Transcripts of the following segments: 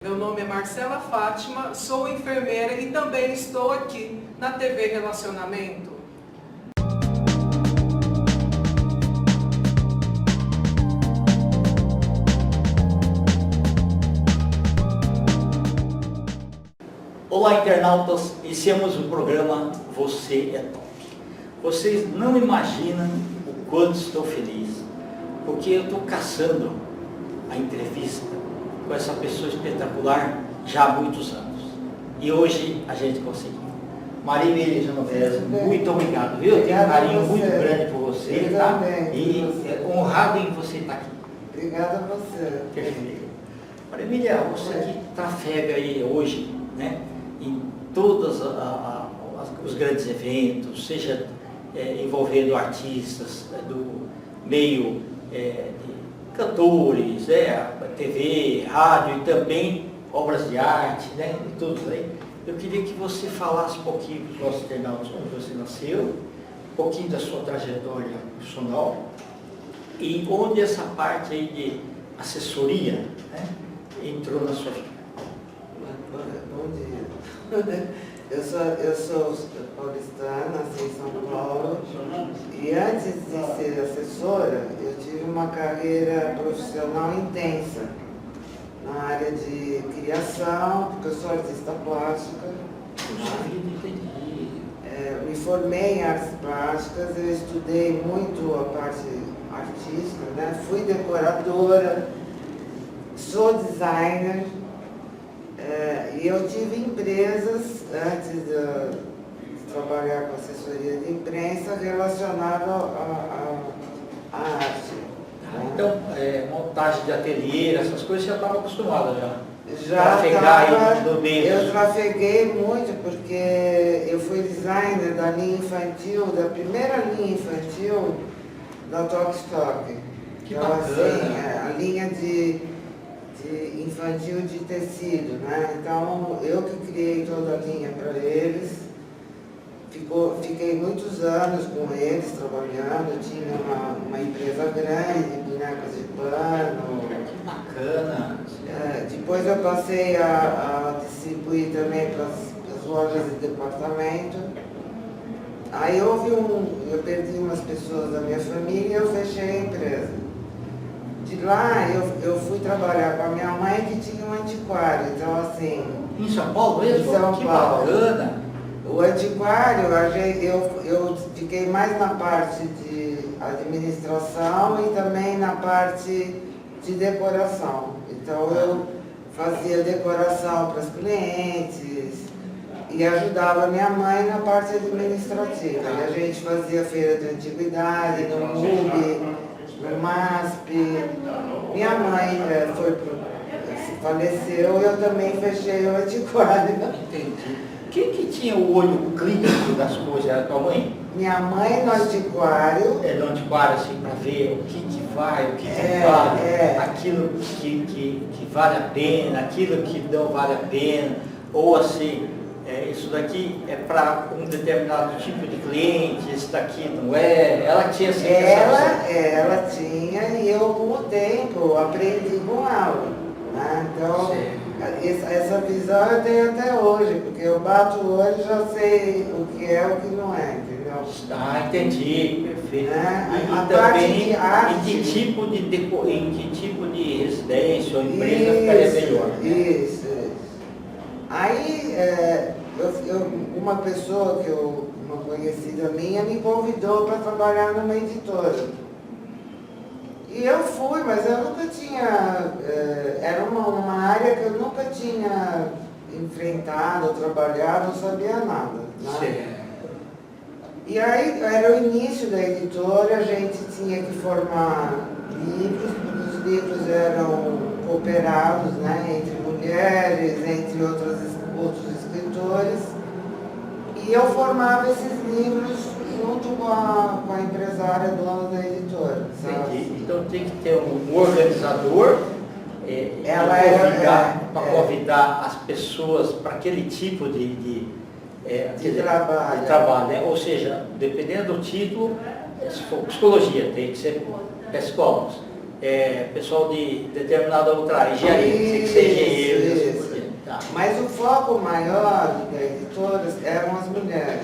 Meu nome é Marcela Fátima, sou enfermeira e também estou aqui na TV Relacionamento. Olá, internautas, iniciamos o programa Você é Top. Vocês não imaginam o quanto estou feliz, porque eu estou caçando a entrevista com essa pessoa espetacular já há muitos anos. E hoje a gente conseguiu. Marília Genovese, muito obrigado, viu? Eu tenho um carinho muito grande por você, tá? E honrado em você estar aqui. Obrigada a você. Perfeito. Marília, você que trafega aí hoje, né? Em todos os grandes eventos, seja envolvendo artistas do meio de cantores, TV, rádio e também obras de arte, né, e tudo aí. Eu queria que você falasse um pouquinho para os nossos internautas onde você nasceu, um pouquinho da sua trajetória profissional e onde essa parte aí de assessoria, né, entrou na sua vida. Bom dia. Eu sou paulistana, nasci em São Paulo, e antes de ser assessora, eu tive uma carreira profissional intensa na área de criação, porque eu sou artista plástica. Me formei em artes plásticas, eu estudei muito a parte artística, né? Fui decoradora, sou designer. E eu tive empresas, antes de trabalhar com assessoria de imprensa, relacionada à arte. Então, montagem de ateliê, essas coisas você já estava acostumada já? Eu trafeguei muito porque eu fui designer da linha infantil, da primeira linha infantil da Tok Stock. Que então, bacana! Assim, a linha de infantil de tecido, né? Então, eu que criei toda a linha para eles. Fiquei muitos anos com eles trabalhando, tinha uma empresa grande, de bonecas de pano. Que bacana! Depois eu passei a distribuir também para as lojas de departamento. Aí eu perdi umas pessoas da minha família e eu fechei a empresa. De lá eu fui trabalhar com a minha mãe que tinha um antiquário, então assim... Em São Paulo mesmo? Em São que Paulo. Bacana! O antiquário, eu fiquei mais na parte de administração e também na parte de decoração. Então eu fazia decoração para os clientes e ajudava minha mãe na parte administrativa. E a gente fazia feira de antiguidade, no MUB, no MASP. Minha mãe faleceu e eu também fechei o antiquário. Entendi. Quem que tinha o olho clínico das coisas? Era a tua mãe? Minha mãe no antiquário. No antiquário, assim, para ver o que vai, o que vale, aquilo que vale a pena, aquilo que não vale a pena, ou assim, isso daqui é para um determinado tipo de cliente, esse daqui não é. Ela tinha essa ela tinha, e eu com o tempo aprendi com ela. Né? Então, essa visão eu tenho até hoje, porque eu bato o olho e já sei o que é e o que não é, entendeu? Ah, entendi, perfeito. A E parte também de arte, em que tipo de residência ou empresa ficaria melhor. Né? Isso. Aí, uma pessoa uma conhecida minha, me convidou para trabalhar numa editora. E eu fui, mas eu nunca tinha... era uma área que eu nunca tinha enfrentado, trabalhado, não sabia nada. Né? E aí, era o início da editora, a gente tinha que formar livros, porque os livros eram cooperados, né, entre mulheres, entre outros escritores. E eu formava esses livros junto com a empresária dona da editora. Entendi. Então tem que ter um organizador para convidar as pessoas para aquele tipo de trabalho, né? Ou seja, dependendo do título, se for psicologia, tem que ser psicólogos. pessoal de determinada outra engenharia, tem que ser engenheiro. e assim por diante. Tá. Mas o foco maior da editora eram as mulheres.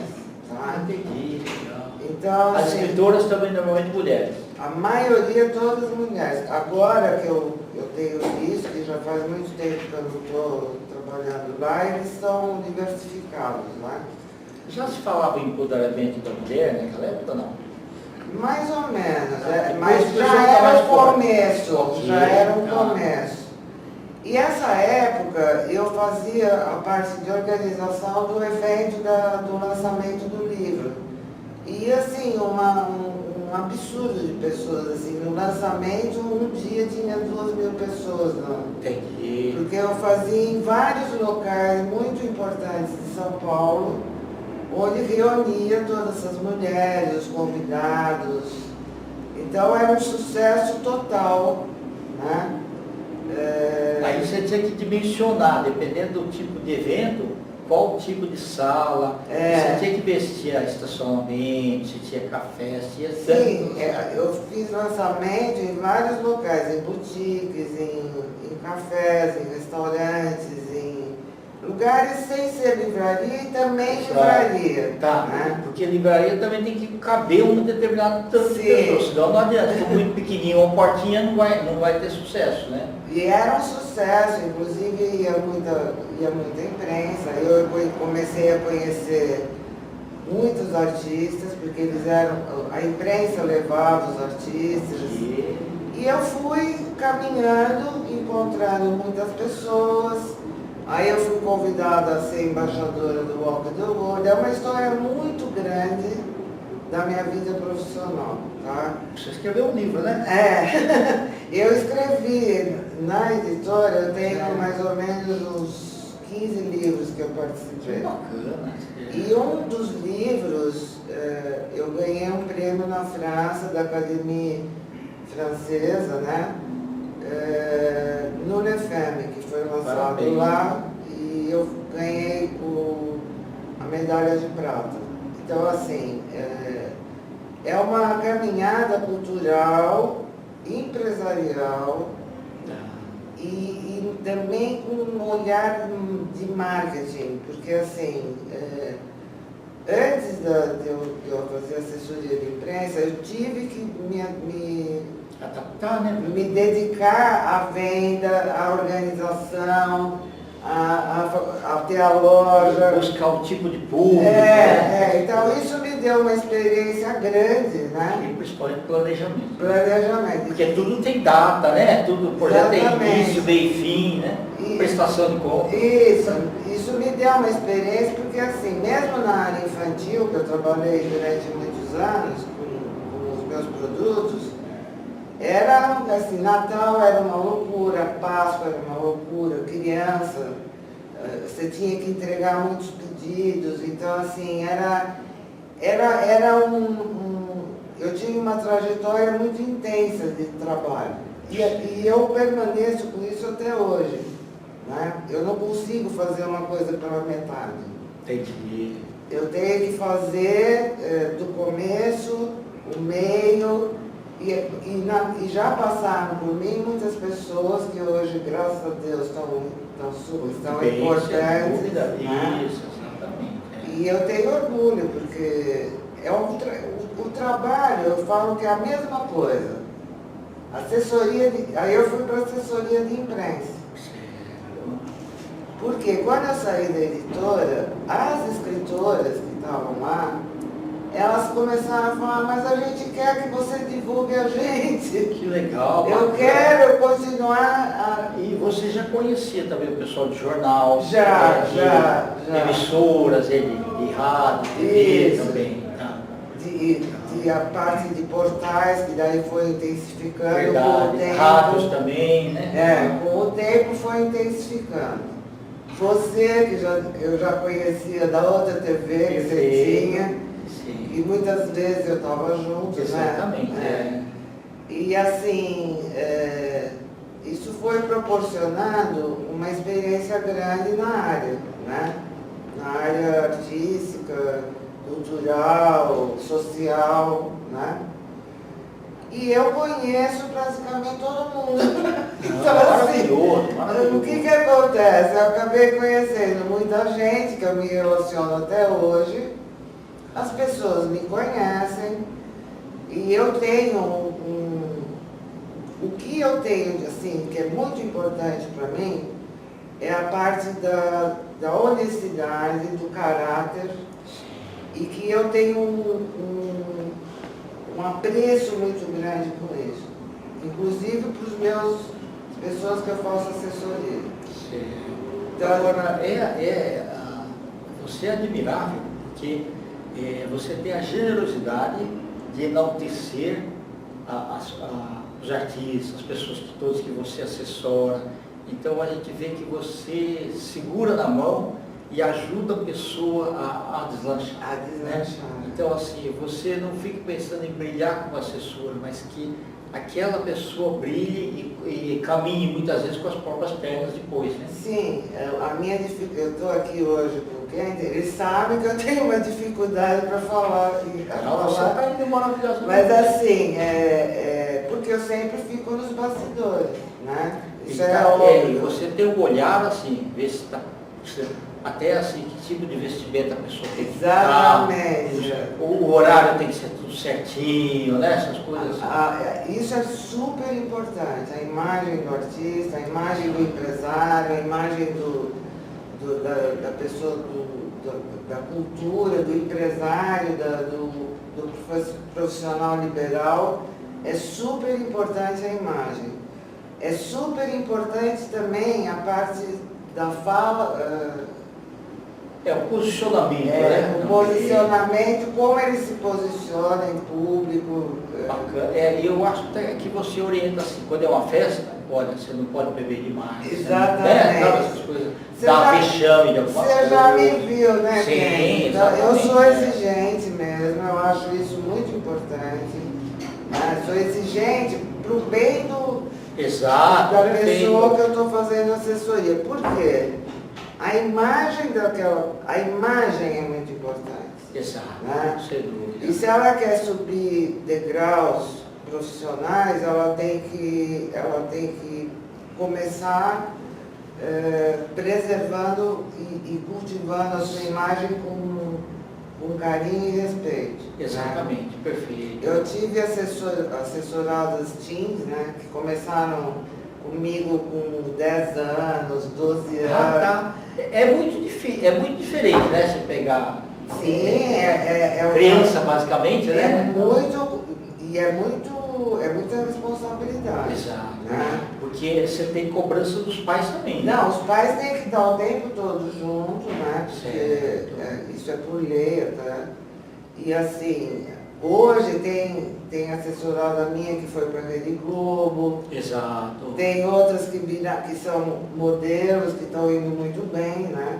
Tá? Entendi, legal. Então, As assim, escritoras também normalmente mulheres. a maioria todas mulheres. Agora que eu tenho visto, que já faz muito tempo que eu não estou trabalhando lá, eles são diversificados, né? Já se falava em empoderamento da mulher naquela época ou não? Mais ou menos, Depois mas começou a já ficar era mais o forte. começo, Ok. já era o Ah. começo. E essa época eu fazia a parte de organização do evento do lançamento do livro. E assim, um absurdo de pessoas, assim, no lançamento um dia tinha 2.000 pessoas, não. Entendi. Porque eu fazia em vários locais muito importantes de São Paulo, onde reunia todas essas mulheres, os convidados. Então era um sucesso total, né? Aí você tinha que dimensionar, dependendo do tipo de evento, qual tipo de sala. Você tinha que ver se tinha estacionamento, se tinha café, se tinha... Sim, eu fiz lançamento em vários locais, em boutiques, em cafés, em restaurantes, em lugares sem ser livraria e também livraria. Tá, Né? porque livraria também tem que caber um determinado tanto de Sim. pessoas, senão não adianta, se for muito pequenininho, uma portinha não vai ter sucesso, né? E era um sucesso, inclusive ia muita imprensa. Eu comecei a conhecer muitos artistas, porque a imprensa levava os artistas. E eu fui caminhando, encontrando muitas pessoas. Aí eu fui convidada a ser embaixadora do Walk the World. É uma história muito grande da minha vida profissional, tá? Você escreveu um livro, né? Eu escrevi na editora, eu tenho mais ou menos uns 15 livros que eu participei. Bacana. E um dos livros, eu ganhei um prêmio na França, da Academia Francesa, né? No Lefemme, que foi lançado Parabéns. lá, e eu ganhei a medalha de prata. Então, assim, é uma caminhada cultural, empresarial e também com um olhar de marketing, porque, assim, antes de eu fazer assessoria de imprensa, eu tive que Adaptar, né? me dedicar à venda, à organização, a ter a loja. Buscar um tipo de público. Né? Então isso me deu uma experiência grande, né? E principalmente planejamento. Planejamento. Porque tudo tem data, né? Tudo, o projeto tem Exatamente. início, meio e fim, né? E- Prestação de conta. Isso me deu uma experiência, porque assim, mesmo na área infantil, que eu trabalhei durante muitos anos com os meus produtos, era assim, Natal era uma loucura, Páscoa era uma loucura, criança, você tinha que entregar muitos pedidos, então assim, eu tinha uma trajetória muito intensa de trabalho. E eu permaneço com isso até hoje. Né? Eu não consigo fazer uma coisa pela metade. Entendi. Eu tenho que fazer do começo, o meio, e já passaram por mim muitas pessoas que hoje, graças a Deus, estão Bem, importantes. sem dúvida. Né? Isso, exatamente. E eu tenho orgulho, porque o trabalho, eu falo que é a mesma coisa. Aí eu fui para assessoria de imprensa. Porque quando eu saí da editora, as escritoras que estavam lá, elas começaram a falar, mas a gente quer que você divulgue a gente. Que legal. Eu bacana. quero continuar E você já conhecia também o pessoal de jornal? Já. Emissoras, de rádio, TV Isso. também. Tá? de a parte de portais, que daí foi intensificando com o Verdade. tempo. Rádios também, né? Com o tempo foi intensificando. Você, que eu já conhecia da outra TV que você Perfeito. tinha, Sim. e muitas vezes eu estava junto, Exatamente. né? E assim, isso foi proporcionando uma experiência grande na área, né? Na área artística, cultural, social, né? E eu conheço praticamente todo mundo. Então, Maravilhoso, assim, maravilhoso. o que acontece? Eu acabei conhecendo muita gente que eu me relaciono até hoje. As pessoas me conhecem e eu tenho o que eu tenho, assim, que é muito importante para mim, é a parte da honestidade, do caráter, e que eu tenho um apreço muito grande por isso. Inclusive para os meus pessoas que eu faço assessoria. Então, agora, você é admirável, porque você tem a generosidade de enaltecer os artistas, as pessoas todas que você assessora. Então a gente vê que você segura na mão e ajuda a pessoa a deslanchar. Né? Então assim, você não fica pensando em brilhar como assessor, mas que aquela pessoa brilhe e caminhe muitas vezes com as próprias pernas depois. Né? Sim, a minha dificuldade, eu estou aqui hoje porque eles sabem que eu tenho uma dificuldade para falar. Você está indo maravilhosamente. Mas assim, porque eu sempre fico nos bastidores, né? Isso é óbvio. Você tem um olhar assim, ver se está. Até assim, que tipo de vestimenta a pessoa tem que Exatamente. O horário tem que ser tudo certinho, né? Essas coisas. Isso é super importante. A imagem do artista, a imagem do empresário, a imagem da pessoa da cultura, do empresário, do profissional liberal. É super importante a imagem. É super importante também a parte da fala. O posicionamento, né? O posicionamento, como ele se posiciona em público. Bacana. Eu acho até que você orienta assim, quando é uma festa, olha, você não pode beber demais. Exatamente. Né? Essas coisas. Dá vexame de alguma coisa. Você já me viu, né? Sim, então, eu exatamente. sou exigente mesmo, eu acho isso muito importante. Né? Sou exigente para o bem Exato, da perfeito. pessoa que eu estou fazendo assessoria. Por quê? A imagem é muito importante. Exato, Né? sem dúvida. E se ela quer subir degraus profissionais, ela tem que começar preservando e cultivando a sua imagem com carinho e respeito. Exatamente, Né? perfeito. Eu tive assessoradas teens, né, que começaram comigo com 10 anos, 12 anos. Tá. É muito diferente, né? Você pegar Sim, criança, basicamente, né? É muita responsabilidade. Exato. Né? Porque você tem cobrança dos pais também. Né? Não, os pais têm que estar o tempo todo junto, né? Porque isso é por lei, tá? E assim, hoje tem assessorada minha que foi para a Rede Globo. Exato. Tem outras que são modelos que estão indo muito bem, né?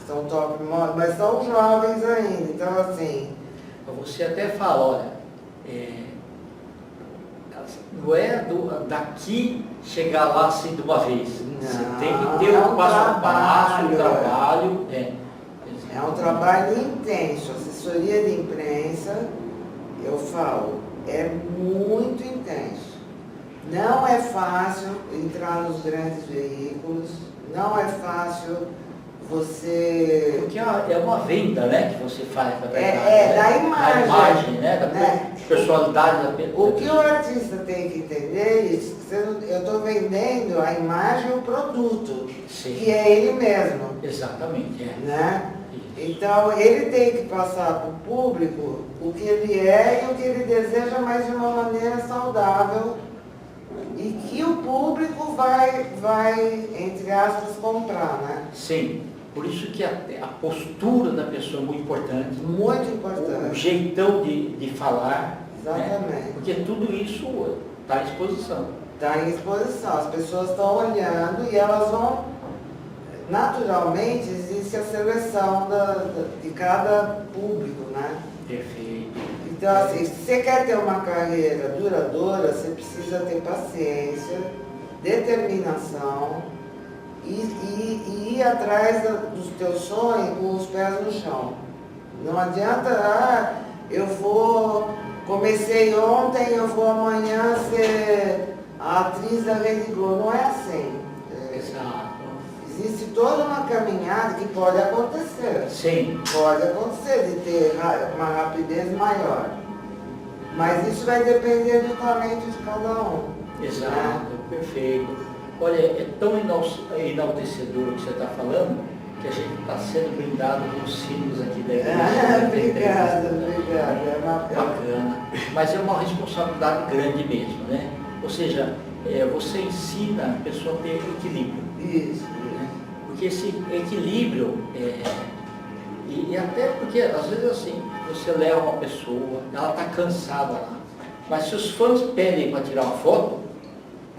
São top models, mas são jovens ainda. Então assim. Você até fala, olha, não é daqui chegar lá assim de uma vez. Você tem que ter um passo a passo, um trabalho. É um trabalho intenso. Assessoria de imprensa, eu falo, é muito intenso. Não é fácil entrar nos grandes veículos, não é fácil você... Porque é uma venda, né, que você faz, na verdade. Da imagem. Da imagem, né, da personalidade da pessoa. O que o artista tem que entender é isso. Eu estou vendendo a imagem e o produto, Sim. Que é ele mesmo. Exatamente, Né? Então, ele tem que passar para o público o que ele é e o que ele deseja, mas de uma maneira saudável e que o público vai entre aspas, comprar, né? Sim, por isso que a postura da pessoa é muito importante. Muito importante. O jeitão de falar. Exatamente. Né? Porque tudo isso está à exposição. Está em exposição, as pessoas estão olhando e elas vão... Naturalmente, existe a seleção de cada público, né? Perfeito. Então, assim, se você quer ter uma carreira duradoura, você precisa ter paciência, determinação e ir atrás dos teus sonhos com os pés no chão. Não adianta, eu vou comecei ontem, eu vou amanhã ser a atriz da Rede Globo. Não é assim. Exato. Existe toda uma caminhada que pode acontecer. Sim. Pode acontecer de ter uma rapidez maior. Mas isso vai depender do talento de cada um. Exato, perfeito. Olha, é tão enaltecedor o que você está falando, que a gente está sendo brindado com os símbolos aqui da igreja. Obrigada, obrigada. É Bacana. Mas é uma responsabilidade grande mesmo, né? Ou seja, você ensina a pessoa a ter equilíbrio. Isso. Né? Porque esse equilíbrio, e até porque às vezes assim, você leva uma pessoa, ela está cansada lá, mas se os fãs pedem para tirar uma foto,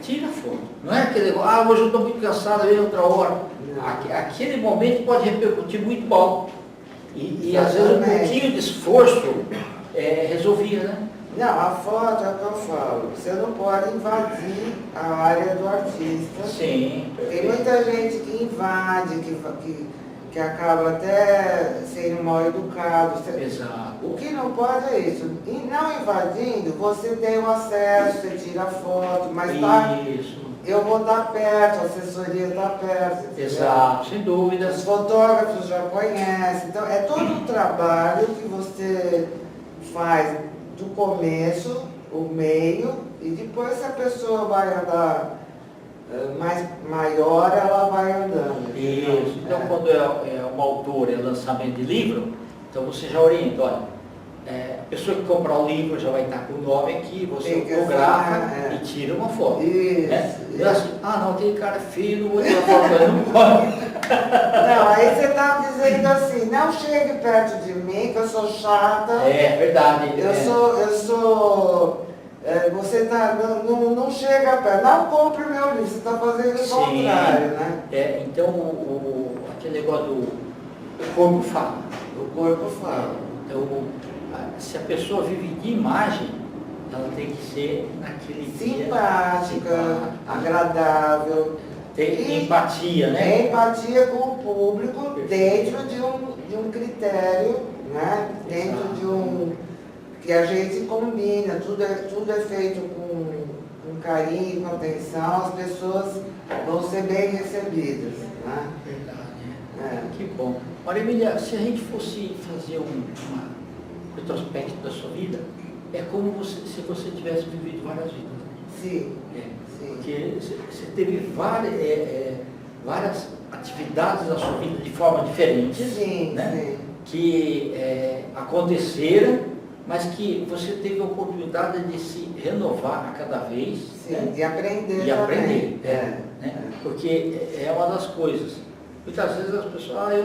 tira a foto. Não é aquele negócio, hoje eu estou muito cansado, vem outra hora. Aquele momento pode repercutir muito mal. E às vezes um pouquinho de esforço resolvia, né? Não, a foto é o que eu falo. Você não pode invadir a área do artista. Sim. Tem muita gente que invade, que acaba até sendo mal educado. Exato. O que não pode é isso. E não invadindo, você tem o acesso, você tira a foto, mas tá, Isso. eu vou estar perto, a assessoria está perto. Entendeu? Exato, sem dúvida. Os fotógrafos já conhecem. Então, é todo um trabalho que você faz do começo, o meio, e depois se a pessoa vai andar maior, ela vai andando. Isso. Então, quando é uma autora, é lançamento de livro, então você já orienta, olha, a pessoa que comprar o livro já vai estar com o nome aqui, você fotografa e tira uma foto. Isso. Né? Eu assim, não, aquele cara é feio, não vou tirar foto, não pode. Não, aí você está dizendo assim, não chegue perto de mim, que eu sou chata. É verdade. Você não chega perto, não compre o meu livro, você está fazendo o contrário, né? Então, aquele negócio do corpo fala. O corpo fala. Então, se a pessoa vive de imagem, ela tem que ser naquele simpática, agradável. Tem empatia, né? Empatia com o público dentro de um critério, né? Dentro de um... que a gente combina, tudo é feito com carinho, com atenção, as pessoas vão ser bem recebidas. Né? Verdade. Que bom. Olha, Emília, se a gente fosse fazer um retrospecto da sua vida, é como se você tivesse vivido várias vidas. Sim. Sim. Porque você teve várias atividades na sua vida de forma diferente. Sim, né? sim. Que aconteceram, mas que você teve a oportunidade de se renovar a cada vez. Sim, né? de aprender. E aprender. Né? Porque é uma das coisas. Muitas vezes as pessoas,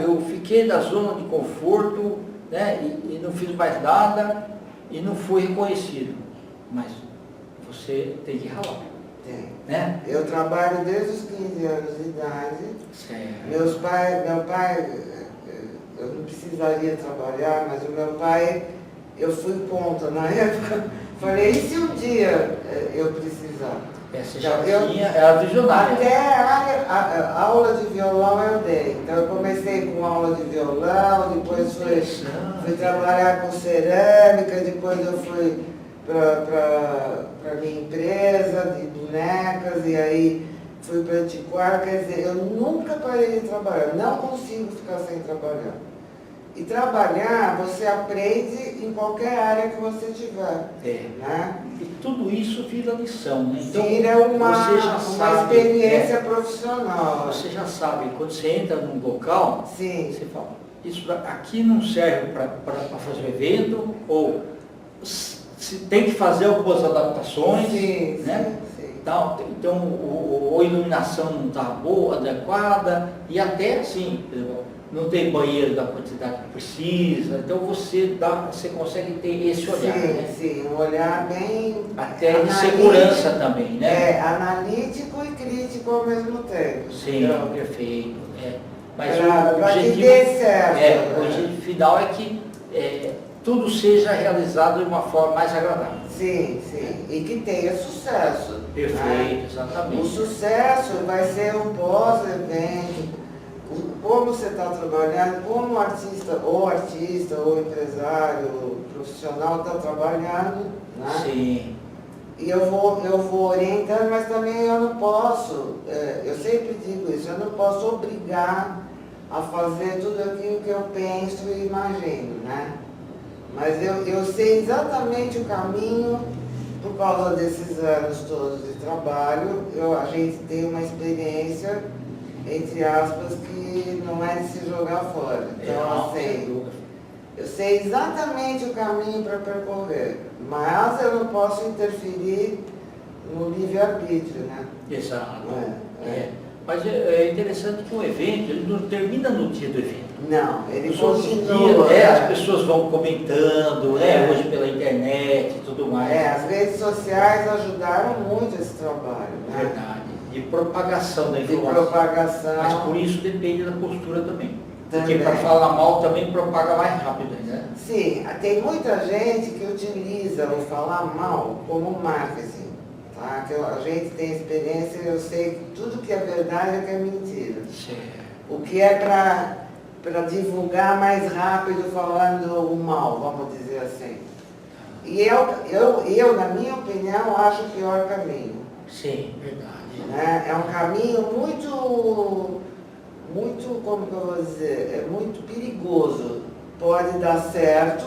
eu fiquei na zona de conforto, né? E não fiz mais nada e não fui reconhecido. Mas você tem que ralar. Tem. Né? Eu trabalho desde os 15 anos de idade. Certo. Meu pai, eu não precisaria trabalhar, mas o meu pai, eu fui ponta na época. Falei, e se um dia eu precisar? Você já era visionária. Até a aula de violão eu dei. Então eu comecei com aula de violão, depois fui trabalhar com cerâmica, depois eu fui para minha empresa de bonecas, e aí fui para antiquário. Quer dizer, eu nunca parei de trabalhar, não consigo ficar sem trabalhar. E trabalhar, você aprende em qualquer área que você tiver. Né? E tudo isso vira lição, né? Então, vira uma experiência profissional. Você já sabe, quando você entra num local, Sim. você fala, isso aqui não serve para fazer um evento, ou se tem que fazer algumas adaptações. Sim, né? sim. Então, a iluminação não está boa, adequada, e até assim, não tem banheiro da quantidade que precisa, então você consegue ter esse olhar. Sim, né? sim, um olhar bem... Até de segurança também, né? Analítico e crítico ao mesmo tempo. Sim, então, perfeito. Mas o objetivo, o objetivo final é que tudo seja realizado de uma forma mais agradável. Sim, sim, e que tenha sucesso. Perfeito, né? exatamente. O sucesso vai ser um pós-evento, como você está trabalhando, como o artista, ou empresário, profissional está trabalhando, né? Sim. E eu vou orientando, mas também eu não posso, eu sempre digo isso, eu não posso obrigar a fazer tudo aquilo que eu penso e imagino, né? Mas eu sei exatamente o caminho, por causa desses anos todos de trabalho, a gente tem uma experiência, entre aspas, que não é de se jogar fora. Então, assim, eu sei exatamente o caminho para percorrer, mas eu não posso interferir no livre-arbítrio, né? Exato. Mas é interessante que o evento, ele não termina no dia do evento. Não, ele Nos outros continua. dias, as pessoas vão comentando, hoje pela internet e tudo mais. As redes sociais ajudaram muito esse trabalho, né? Verdade. De propagação da De informação. propagação. Mas por isso depende da postura também. Porque Também. para falar mal também propaga mais rápido, né? Sim, tem muita gente que utiliza o falar mal como marketing, tá? Que a gente tem experiência, eu sei que tudo que é verdade é que é mentira. Certo. O que é para divulgar mais rápido falando o mal, vamos dizer assim. E eu, na minha opinião, acho o pior caminho. Sim, verdade. Né? É um caminho muito, como que eu vou dizer, é muito perigoso. Pode dar certo,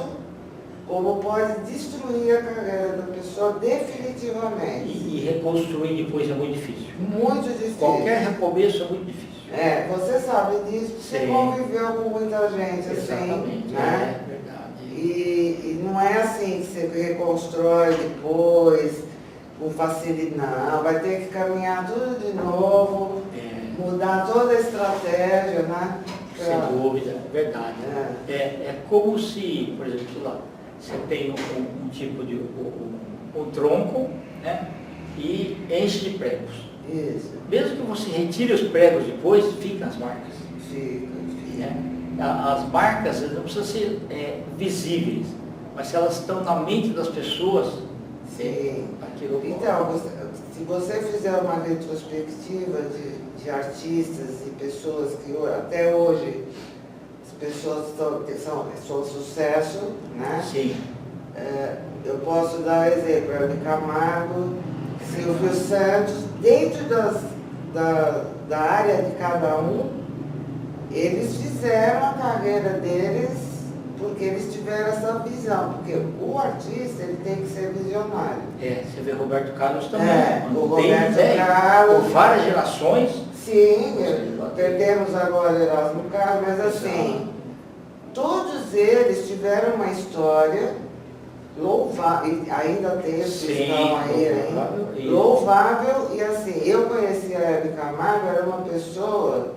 como pode destruir a carreira da pessoa definitivamente. E reconstruir depois é muito difícil. Muito difícil. Qualquer recomeço é muito difícil. Você sabe disso, você Sim. Conviveu com muita gente Exatamente, assim, né? é verdade. E não é assim que você reconstrói depois, com facilidade, não. Vai ter que caminhar tudo de novo, mudar toda a estratégia, né? Sem dúvida, verdade. É como se, por exemplo, sei lá, você tem um tipo de um tronco, né? E enche de pregos. Isso. Mesmo que você retire os pregos depois, ficam as marcas. Fica. Né? As marcas não precisam ser visíveis, mas se elas estão na mente das pessoas, Sim. aquilo Então, se você fizer uma retrospectiva de artistas e pessoas que até hoje as pessoas são sucesso, né? Sim. Eu posso dar exemplo, Hebe Camargo, Silvio Santos, dentro da área de cada um, eles fizeram a carreira deles porque eles tiveram essa visão, porque o artista ele tem que ser visionário. Você vê Roberto Carlos também. O Roberto Carlos. Por várias gerações. Sim, perdemos agora Erasmo Carlos, mas assim, todos eles tiveram uma história louvável, e ainda tem esse estão aí, louvável, e assim, eu conheci a Hebe Camargo, era uma pessoa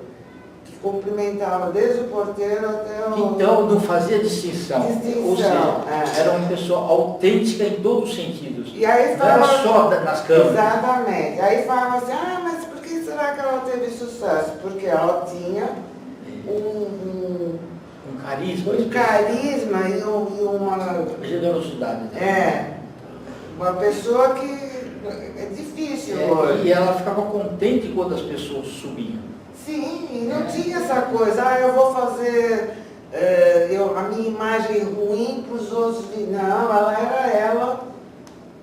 que cumprimentava desde o porteiro até o... Então, não fazia distinção. Ou seja, era uma pessoa autêntica em todos os sentidos. E aí não era só nas câmeras. Exatamente. Aí falava assim, mas por que será que ela teve sucesso? Porque ela tinha um carisma. Um carisma e uma... generosidade. Né? Uma pessoa que é difícil hoje. E ela ficava contente quando as pessoas subiam. Sim, e não tinha essa coisa, eu vou fazer a minha imagem ruim para os outros. Não, ela era ela.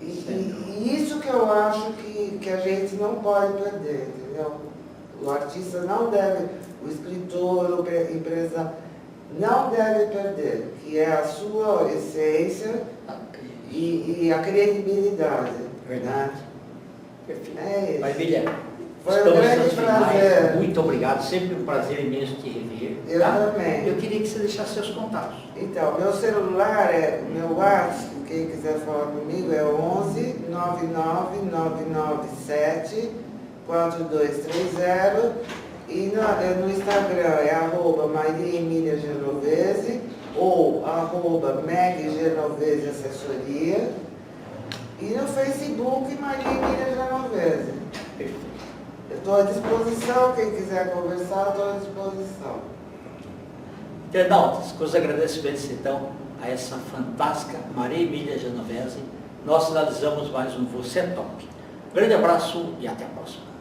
E isso que eu acho que a gente não pode perder, entendeu? O artista não deve, o escritor, o empresário, não deve perder, que é a sua essência e a credibilidade. Verdade. Perfeito. É isso. Maravilha. Foi um grande prazer. Muito obrigado, sempre um prazer imenso te rever. Eu também. Eu queria que você deixasse seus contatos. Então, meu celular meu WhatsApp, quem quiser falar comigo, é 11 99 997 4230 e no Instagram é @MariaEmiliaGenovese ou @MegGenovese Assessoria e no Facebook Maria Emília Genovese. Perfeito. Eu estou à disposição, quem quiser conversar, estou à disposição. Internautas, com os agradecimentos então a essa fantástica Maria Emília Genovese, nós finalizamos mais um Você é Top. Grande abraço e até a próxima.